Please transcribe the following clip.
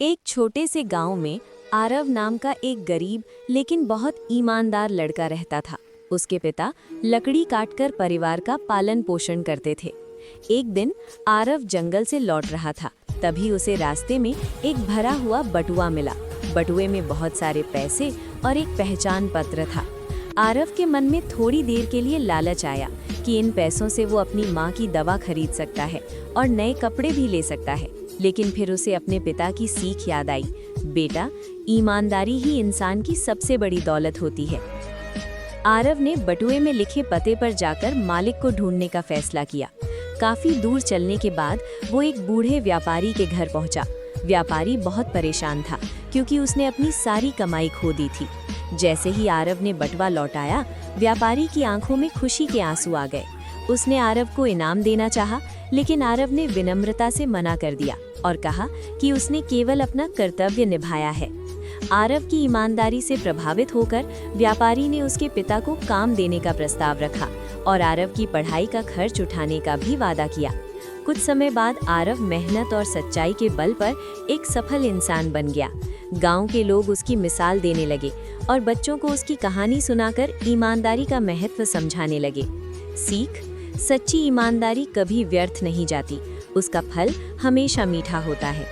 एक छोटे से गांव में आरव नाम का एक गरीब लेकिन बहुत ईमानदार लड़का रहता था। उसके पिता लकड़ी काटकर परिवार का पालन पोषण करते थे। एक दिन आरव जंगल से लौट रहा था, तभी उसे रास्ते में एक भरा हुआ बटुआ मिला। बटुए में बहुत सारे पैसे और एक पहचान पत्र था। आरव के मन में थोड़ी देर के लिए लालच आया कि इन पैसों से वो अपनी माँ की दवा खरीद सकता है और नए कपड़े भी ले सकता है। लेकिन फिर उसे अपने पिता की सीख याद आई, बेटा, ईमानदारी ही इंसान की सबसे बड़ी दौलत होती है। आरव ने बटुए में लिखे पते पर जाकर मालिक को ढूंढने का फैसला किया। काफी दूर चलने के बाद वो एक बूढ़े व्यापारी के घर पहुंचा। व्यापारी बहुत परेशान था क्योंकि उसने अपनी सारी कमाई खो दी थी। जैसे ही आरव ने बटुआ लौटाया, व्यापारी की आंखों में खुशी के आंसू आ गए। उसने आरव को इनाम देना चाहा, लेकिन आरव ने विनम्रता से मना कर दिया और कहा कि उसने केवल अपना कर्तव्य निभाया है। आरव की ईमानदारी से प्रभावित होकर व्यापारी ने उसके पिता को काम देने का प्रस्ताव रखा और आरव की पढ़ाई का खर्च उठाने का भी वादा किया। कुछ समय बाद आरव मेहनत और सच्चाई के बल पर एक सफल इंसान बन गया। गांव के लोग उसकी मिसाल देने लगे और बच्चों को उसकी कहानी सुनाकर ईमानदारी का महत्व समझाने लगे। सीख: सच्ची ईमानदारी कभी व्यर्थ नहीं जाती, उसका फल हमेशा मीठा होता है।